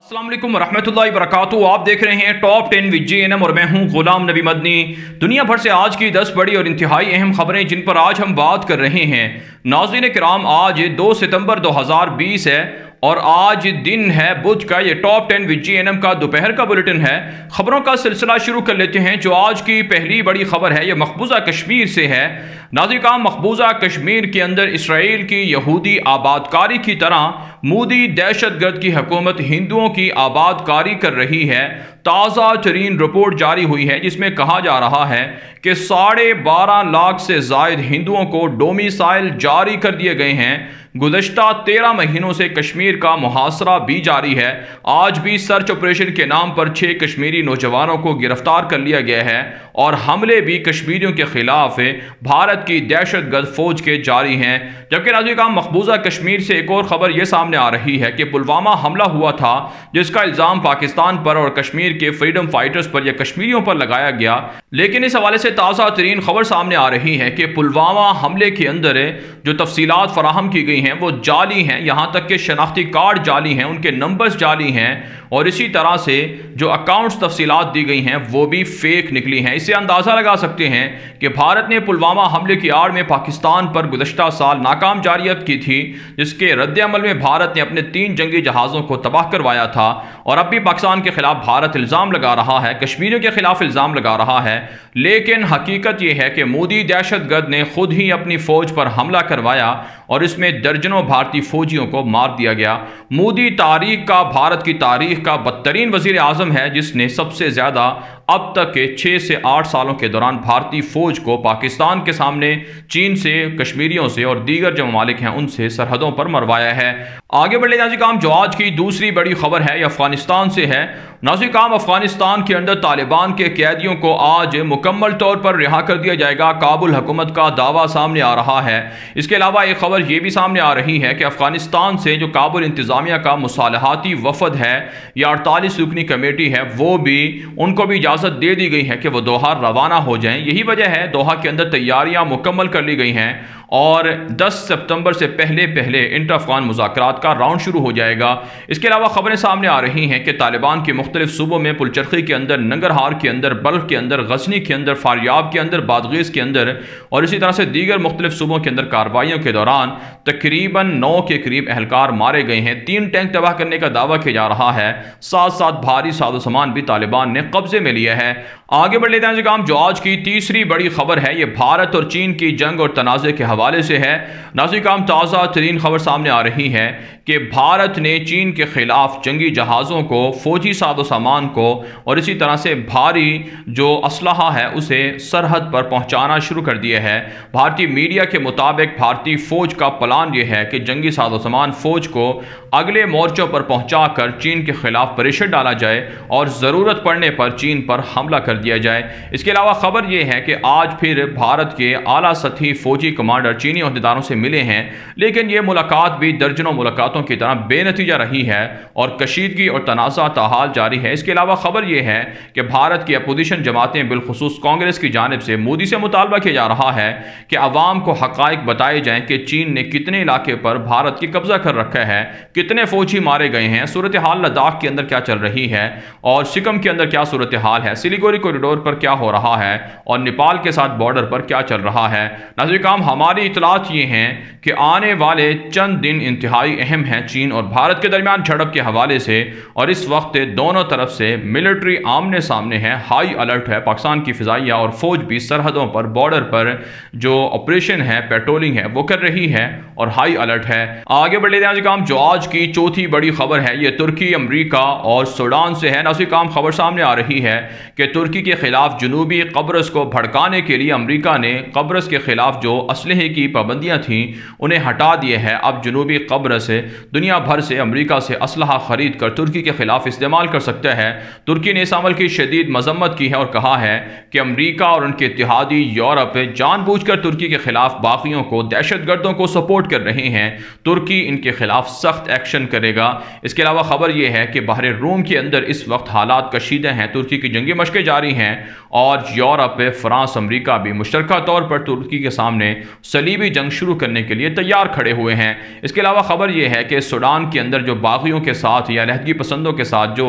अस्सलाम वालेकुम रहमतुल्लाहि व बरकातुहू। आप देख रहे हैं टॉप 10 विद JNM और मैं हूं गुलाम नबी मदनी। दुनिया भर से आज की 10 बड़ी और इंतहाई अहम खबरें जिन पर आज हम बात कर रहे हैं। नाज़रीन किराम, आज 2 सितंबर 2020 है और आज दिन है बुध का। ये टॉप 10 विद JNM का दोपहर का बुलेटिन है। खबरों का सिलसिला शुरू कर लेते हैं। जो आज की पहली बड़ी खबर है ये मकबूजा कश्मीर से है। नाज़रीन किराम, मकबूजा कश्मीर के अंदर इसराइल की यहूदी आबादकारी की तरह मोदी दहशतगर्द की हुकूमत हिंदुओं की आबादकारी कर रही है। ताज़ा तरीन रिपोर्ट जारी हुई है जिसमें कहा जा रहा है कि 12.5 लाख से जायद हिंदुओं को डोमिसाइल जारी कर दिए गए हैं। गुज़श्ता 13 महीनों से कश्मीर का मुहासरा भी जारी है। आज भी सर्च ऑपरेशन के नाम पर 6 कश्मीरी नौजवानों को गिरफ्तार कर लिया गया है और हमले भी कश्मीरियों के खिलाफ भारत की दहशतगर्द फौज के जारी हैं। जबकि नाज़रीन का मकबूजा कश्मीर से एक और खबर यह सामने आ रही है कि पुलवामा हमला हुआ था जिसका इल्ज़ाम पाकिस्तान पर और कश्मीर के फ्रीडम फाइटर्स पर या कश्मीरियों पर लगाया गया। लेकिन इस हवाले से ताज़ा तरीन खबर सामने आ रही है कि पुलवामा हमले के अंदर जो तफसीलात फराहम की गई हैं वो जाली हैं। यहाँ तक के शनाख्ती कार्ड जाली हैं, उनके नंबर्स जाली हैं और इसी तरह से जो अकाउंट्स तफसीलात दी गई हैं वो भी फेक निकली हैं। इससे अंदाज़ा लगा सकते हैं कि भारत ने पुलवामा हमले की आड़ में पाकिस्तान पर गुज़श्ता साल नाकाम जारियत की थी, जिसके रद्द-ए-अमल में भारत ने अपने 3 जंगी जहाज़ों को तबाह करवाया था। और अब भी पाकिस्तान के खिलाफ भारत इल्ज़ाम लगा रहा है, कश्मीरियों के खिलाफ इल्ज़ाम लगा रहा है। लेकिन हकीकत यह है कि मोदी दहशतगर्द ने खुद ही अपनी फ़ौज पर हमला करवाया और इसमें दर्जनों भारतीय फौजियों को मार दिया गया। मोदी तारीख का, भारत की तारीख का बदतरीन वज़ीर आज़म है जिसने सबसे ज़्यादा अब तक के 6 से 8 सालों के दौरान भारतीय फौज को पाकिस्तान के सामने चीन से, कश्मीरियों से और दीगर जो ममालिक हैं उनसे सरहदों पर मरवाया है। आगे बढ़े नाज़रीन काम, जो आज की दूसरी बड़ी खबर है ये अफगानिस्तान से है। नाज़रीन काम, अफगानिस्तान के अंदर तालिबान के कैदियों को आज मुकम्मल तौर पर रिहा कर दिया जाएगा। काबुल हुकूमत का दावा सामने आ रहा है। इसके अलावा एक खबर यह भी सामने आ रही है कि अफगानिस्तान से जो काबुल इंतज़ामिया का मुसालहाती वफद है या 48 रुकनी कमेटी है वो भी, उनको भी इजाज़त दे दी गई है कि वो दोहा रवाना हो जाएं। यही वजह है दोहा के अंदर तैयारियां मुकम्मल कर ली गई हैं और 10 सितंबर से पहले इंटर अफगान मुज़ाकरात का राउंड शुरू हो जाएगा। इसके अलावा खबरें सामने आ रही हैं कि तालिबान के मुख्तलिफ सूबों में, पुलचरखी के अंदर, नंगरहार के अंदर, बल्ख के अंदर, गजनी के अंदर, फारियाब के अंदर, बादगीस के अंदर और इसी तरह से दीगर मुख्तलिफ सूबों के अंदर कार्रवाइयों के दौरान तकरीबन 9 के करीब एहलकार मारे गए हैं। 3 टैंक तबाह करने का दावा किया जा रहा है। साथ साथ भारी साजो सामान भी तालिबान ने कब्जे में लिया है। आगे बढ़ लेते हैं काम, जो आज की तीसरी बड़ी खबर है ये भारत और चीन की जंग और तनाज़े के हवाले से है। नाज़रीन काम, ताज़ा तरीन खबर सामने आ रही है कि भारत ने चीन के खिलाफ जंगी जहाज़ों को, फौजी साजो सामान को और इसी तरह से भारी जो असलहा है उसे सरहद पर पहुंचाना शुरू कर दिया है। भारतीय मीडिया के मुताबिक भारतीय फौज का प्लान यह है कि जंगी साजो सामान फौज को अगले मोर्चों पर पहुंचाकर चीन के खिलाफ प्रेशर डाला जाए और ज़रूरत पड़ने पर चीन पर हमला कर दिया जाए। इसके अलावा खबर यह है कि आज फिर भारत के आला सतही फौजी कमांडर चीनी अहदेदारों से मिले हैं, लेकिन यह मुलाकात भी दर्जनों मुलाकातों की तरह बेनतीजा रही है और कशीदगी और तनाज़ा ताहाल जारी है। इसके अलावा खबर यह है कि भारत की अपोजिशन जमातें, बिलखुसूस कांग्रेस की जानिब से मोदी से मुतालबा किया जा रहा है कि अवाम को हक़ाइक़ बताए जाएं कि चीन ने कितने इलाके पर भारत की कब्जा कर रखा है, कितने फौजी मारे गए हैं, सूरत हाल लद्दाख के अंदर क्या चल रही है और सिक्किम के अंदर क्या सूरत हाल है, सिलीगुड़ी कॉरिडोर पर क्या हो रहा है और नेपाल के साथ बॉर्डर पर क्या चल रहा है। नाज़रीन काम, हमारी इतलात ये हैं कि आने वाले चंद दिन इंतहाई अहम हैं चीन और भारत के दरमियान झड़प के हवाले से और इस वक्त दोनों तरफ से मिलिट्री आमने सामने है। हाई अलर्ट है। पाकिस्तान की फ़िज़ाइया और फौज भी सरहदों पर, बॉर्डर पर जो ऑपरेशन है, पेट्रोलिंग है वो कर रही है और हाई अलर्ट है। आगे बढ़ लेते हैं काम, जो आज की चौथी बड़ी खबर है ये तुर्की, अमरीका और सूडान से है। नाज़रीन काम, खबर सामने आ रही है कि तुर्की के खिलाफ जनूबी कब्रस को भड़काने के लिए अमरीका ने कब्रस के खिलाफ जो असलहे की पाबंदियां थीं उन्हें हटा दिए है। अब जनूबी कब्रस दुनिया भर से अमरीका से असलहा खरीद कर तुर्की के खिलाफ इस्तेमाल कर सकता है। तुर्की ने इस अमल की शदीद मजम्मत की है और कहा है कि अमरीका और उनके इत्तेहादी यूरोप जानबूझकर तुर्की के खिलाफ बागियों को, दहशतगर्दों को सपोर्ट कर रहे हैं। तुर्की इनके खिलाफ सख्त एक्शन करेगा। इसके अलावा खबर यह है कि बहरे रूम के अंदर इस वक्त हालात कशीदे हैं। तुर्की की जंगी मशकें जारी हैं और यूरोप, फ्रांस, अमरीका भी मुश्तरका तौर पर तुर्की के सामने सलीबी जंग शुरू करने के लिए तैयार खड़े हुए हैं। इसके अलावा खबर यह है कि सूडान के अंदर जो बागियों के साथ या अलहदगी पसंदों के साथ जो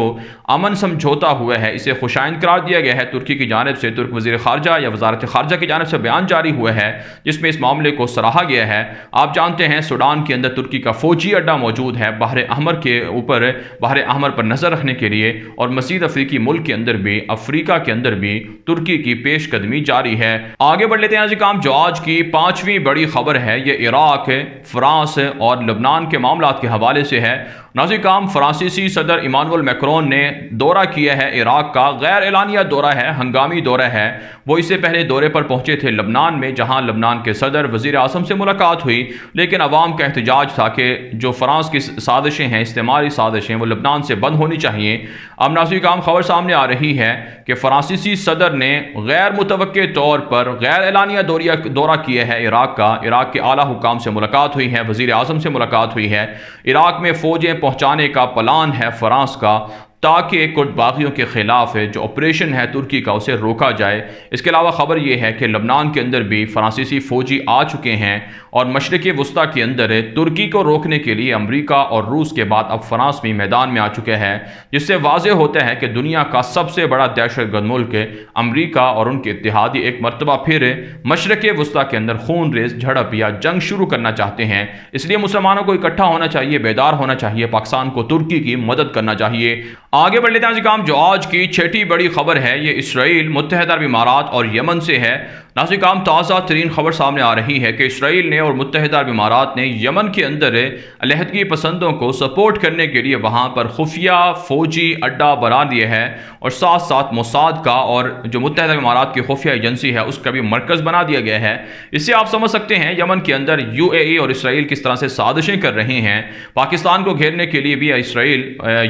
अमन समझौता हुआ है, इसे खुशाइन करार दिया गया है। तुर्की की जानिब से तुर्क वज़ीर ख़ारजा या वज़ारत ख़ारजा की जानिब से बयान जारी हुआ है जिसमें इस मामले को सराहा गया है। आप जानते हैं सूडान के अंदर तुर्की का फ़ौजी अड्डा मौजूद है बहर अहमर के ऊपर, बहर अहमर पर नज़र रखने के लिए, और मज़ीद अफ्रीकी मुल्क के अंदर भी, अफ्रीका के अंदर भी तुर्की की पेशकदमी जारी है। आगे बढ़ लेते हैं जी काम। जो आज की 5वीं बड़ी खबर है ये इराक, फ्रांस और लबनान के मामलात के हवाले से है। नाज़रीन काम, फ्रांसीसी सदर इमानुएल मैक्रोन ने दौरा किया है इराक का। गैर एलानिया दौरा है, हंगामी दौरा है। वो इससे पहले दौरे पर पहुंचे थे लबनान में, जहां लबनान के सदर वज़ीर आज़म से मुलाकात हुई, लेकिन अवाम का एहतजाज था कि जो फ्रांस की साजिशें हैं, इस्तेमारी साजिशें, वो लबनान से बंद होनी चाहिए। अब नाज़रीन काम, खबर सामने आ रही है कि फ्रांसीसी सदर ने गैर मुतवक्के तौर पर गैर एलानिया दौरा किया है इराक का। इराक के आला हुकाम से मुलाकात हुई है, वज़ीर आज़म से मुलाकात हुई है। इराक में फ़ौजें पहुंचाने का प्लान है फ्रांस का, ताकि कुर्द बागियों के खिलाफ जो ऑपरेशन है तुर्की का, उसे रोका जाए। इसके अलावा खबर यह है कि लबनान के अंदर भी फ्रांसीसी फौजी आ चुके हैं और मशरिक़ वस्ता के अंदर तुर्की को रोकने के लिए अमरीका और रूस के बाद अब फ्रांस भी मैदान में आ चुके हैं, जिससे वाज़ेह होता है कि दुनिया का सबसे बड़ा दहशतगर्द मुल्क अमरीका और उनके इत्तेहादी एक मरतबा फिर मशरिक़ वस्ता के अंदर खून रेज झड़प या जंग शुरू करना चाहते हैं। इसलिए मुसलमानों को इकट्ठा होना चाहिए, बेदार होना चाहिए, पाकिस्तान को तुर्की की मदद करना चाहिए। आगे बढ़ लेते हैं काम। जो आज की 6ठी बड़ी खबर है ये इसराइल, मुत्तहिदा अरब इमारात और यमन से है। नाज़रीन काम, ताज़ा तरीन खबर सामने आ रही है कि इसराइल ने और मुत्तहिदा अरब इमारात ने यमन के अंदर अलहदगी पसंदों को सपोर्ट करने के लिए वहाँ पर खुफिया फ़ौजी अड्डा बना दिया है, और साथ साथ मोसाद का और जो मुत्तहिदा अरब इमारात की खुफिया एजेंसी है उसका भी मरकज़ बना दिया गया है। इससे आप समझ सकते हैं यमन के अंदर UAE और इसराइल किस तरह से साजिशें कर रहे हैं। पाकिस्तान को घेरने के लिए भी इसराइल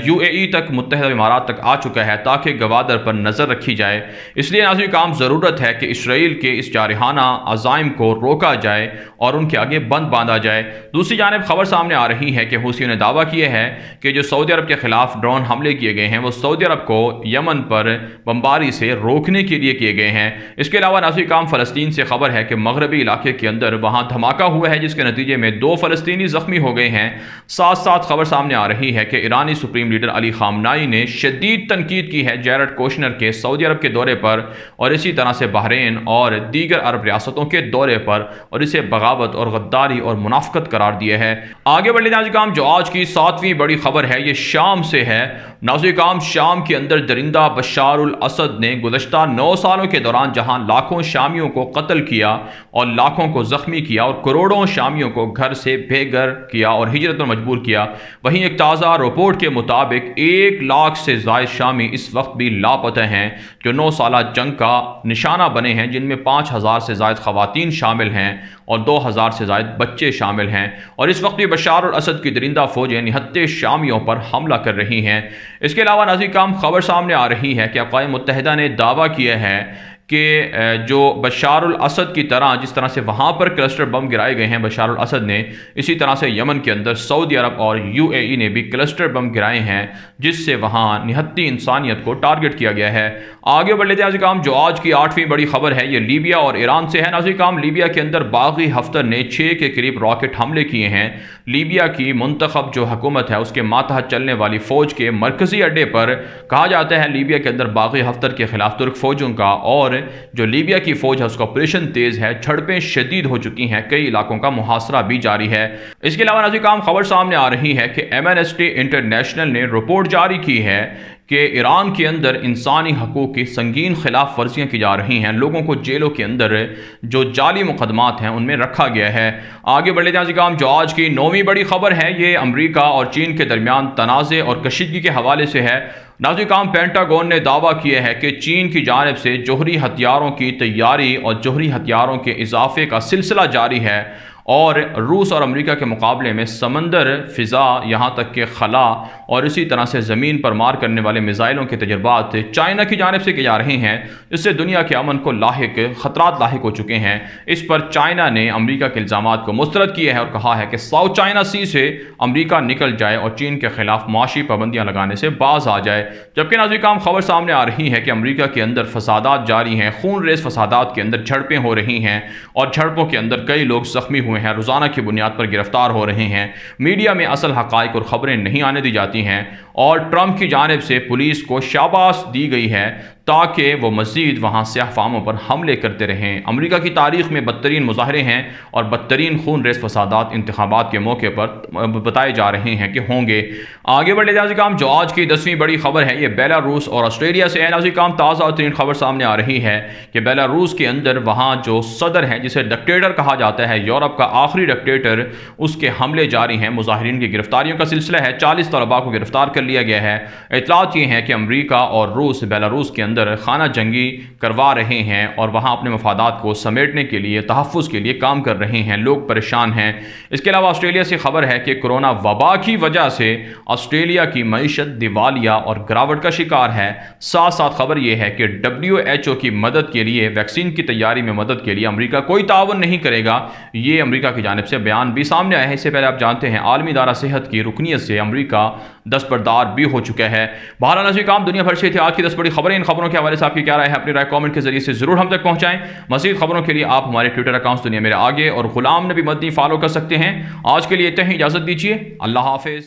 UAE तक, मुत्तहिदा अरब इमारात तक आ चुका है, ताकि गवादर पर नज़र रखी जाए। इसलिए नाज़रीन काम, ज़रूरत है कि इसराइल के इस जारहाना अज़ाइम को रोका जाए और उनके आगे बंद बांधा जाए। दूसरी जानिब खबर सामने आ रही है कि हूसियों ने दावा किया है कि जो सऊदी अरब के खिलाफ ड्रोन हमले किए गए हैं वो सऊदी अरब को यमन पर बमबारी से रोकने के लिए किए गए हैं। इसके अलावा नाज़रीन काम, फ़लस्तीन से खबर है कि मगरबी इलाके के अंदर वहाँ धमाका हुआ है, जिसके नतीजे में 2 फ़लस्तीनी ज़ख्मी हो गए हैं। साथ साथ खबर सामने आ रही है कि ईरानी सुप्रीम लीडर अली खामनाई ने शदीद तनकीद की है जैरड कोशनर के सऊदी अरब के दौरे पर, और इसी तरह से बहरीन और दीगर अरब रियासतों के दौरे पर, और इसे बगावत और गद्दारी और मुनाफकत करार दिया है। आगे बढ़ लेते हैं काम। जो आज की 7वीं बड़ी खबर है ये शाम से है। नाज़रीन काम, शाम के अंदर दरिंदा बशारुल असद ने गुज़श्ता 9 सालों के दौरान जहां लाखों शामियों को कत्ल किया और लाखों को जख्मी किया और करोड़ों शामियों को घर से बेघर किया और हिजरत पर मजबूर किया, वहीं एक ताज़ा रिपोर्ट के मुताबिक 1 लाख से ज़ायद शामी इस वक्त भी लापता हैं, जो 9 साला जंग का निशाना बने हैं, जिनमें 5000 से ज़ायद ख़वातीन शामिल हैं और 2000 से ज़ायद बच्चे शामिल हैं। और इस वक्त भी बशार अल-असद की दरिंदा फ़ौजें निहत्ते शामियों पर हमला कर रही हैं। इसके अलावा नाज़रीन काम, खबर सामने आ रही है कि अक़वाम मुत्तहिदा ने दावा किया है कि जो बशार अल-असद की तरह, जिस तरह से वहाँ पर क्लस्टर बम गिराए गए हैं बशार अल-असद ने, इसी तरह से यमन के अंदर सऊदी अरब और UAE ने भी क्लस्टर बम गिराए हैं, जिससे वहाँ निहत्ती इंसानियत को टारगेट किया गया है। आगे बढ़ लेते हैं नाज़रीन काम। जो आज की 8वीं बड़ी खबर है ये लीबिया और ईरान से है। नाज़रीन काम, लीबिया के अंदर बागी हफ्तर ने 6 के करीब रॉकेट हमले किए हैं। लीबिया की मुंतखब जो हुकूमत है उसके मातहत चलने वाली फ़ौज के मरकज़ी अड्डे पर कहा जाता है लीबिया के अंदर बागी हफ्तर के खिलाफ तुर्क फ़ौजों का और जो लीबिया की फ़ौज है उसका ऑपरेशन तेज़ है, झड़पें शदीद हो चुकी हैं, कई इलाकों का मुहासरा भी जारी है। इसके अलावा नाज़रीन काम, खबर सामने आ रही है कि एमनेस्टी इंटरनेशनल ने रिपोर्ट जारी की है कि ईरान के अंदर इंसानी हकूक़ की संगीन खिलाफ वर्जियाँ की जा रही हैं। लोगों को जेलों के अंदर जो जाली मुकदमात हैं उनमें रखा गया है। आगे बढ़ लेते हैं काम। जो आज की 9वीं बड़ी खबर है ये अमरीका और चीन के दरमियान तनाज़े और कशीदगी के हवाले से है। नाज़रीन काम, पेंटागन ने दावा किया है कि चीन की जानिब से जोहरी हथियारों की तैयारी और जोहरी हथियारों के इजाफे का सिलसिला जारी है और रूस और अमेरिका के मुकाबले में समंदर, फ़िज़ा, यहाँ तक कि खला और इसी तरह से ज़मीन पर मार करने वाले मिसाइलों के तजर्बात चाइना की जानिब से किए जा रहे हैं, जिससे दुनिया के अमन को ख़तरात लाहिक हो चुके हैं। इस पर चाइना ने अमेरिका के इल्ज़ामात को मुस्तरद किया है और कहा है कि साउथ चाइना सी से अमेरिका निकल जाए और चीन के खिलाफ माशी पाबंदियाँ लगाने से बाज आ जाए। जबकि नाज़रीन खबर सामने आ रही है कि अमेरिका के अंदर फसादात जारी हैं, खून रेस फसादात के अंदर झड़पें हो रही हैं और झड़पों के अंदर कई लोग ज़ख्मी हुए हैं, रोज़ाना की बुनियाद पर गिरफ्तार हो रहे हैं। मीडिया में असल हक़ाइक़ और ख़बरें नहीं आने दी जाती हैं और ट्रंप की जानिब से पुलिस को शाबाश दी गई है ताकि वो मज़ीद वहाँ स्याह फामों पर हमले करते रहें। अमेरिका की तारीख़ में बदतरीन मुजाहरे हैं और बदतरीन खून रेस फसादात इंतखाबात के मौके पर बताए जा रहे हैं कि होंगे। आगे बढ़े नाज़रीन, जो आज की 10वीं बड़ी खबर है ये बेलारूस और ऑस्ट्रेलिया से है। नाज़रीन, ताज़ा तरीन खबर सामने आ रही है कि बेलारूस के अंदर वहाँ जो सदर हैं, जिसे डिक्टेटर कहा जाता है, यूरोप का आखिरी डिक्टेटर, उसके हमले जारी हैं। मुजाहिरीन की गिरफ्तारियों का सिलसिला है, 40 तलबा को गिरफ्तार कर लिया गया है। इतलात ये हैं कि अमरीका और रूस बेलारूस के अंदर खाना जंगी करवा रहे हैं और वहाँ अपने मफादात को समेटने के लिए, तहफ़्फ़ुज़ के लिए काम कर रहे हैं। लोग परेशान हैं। इसके अलावा ऑस्ट्रेलिया से खबर है कि कोरोना वबा की वजह से ऑस्ट्रेलिया की मईशत दिवालिया और गिरावट का शिकार है। साथ साथ खबर यह है कि WHO की मदद के लिए, वैक्सीन की तैयारी में मदद के लिए अमरीका कोई ताउन नहीं करेगा। ये अमरीका की जानिब से बयान भी सामने आया है। इससे पहले आप जानते हैं आलमी इदारा सेहत की रुकनियत से अमरीका दस्तबरदार भी हो चुका है। बहरहाल नाज़रीन, दुनिया भर से थी आज की 10 बड़ी खबरें। इन खबरों के हवाले से आपकी क्या राय है? अपनी राय कमेंट के जरिए से जरूर हम तक पहुंचाएं। मज़ीद खबरों के लिए आप हमारे ट्विटर अकाउंट दुनिया मेरे आगे और गुलाम नबी मदनी फॉलो कर सकते हैं। आज के लिए इतना ही, इजाज़त दीजिए। अल्लाह हाफिज़।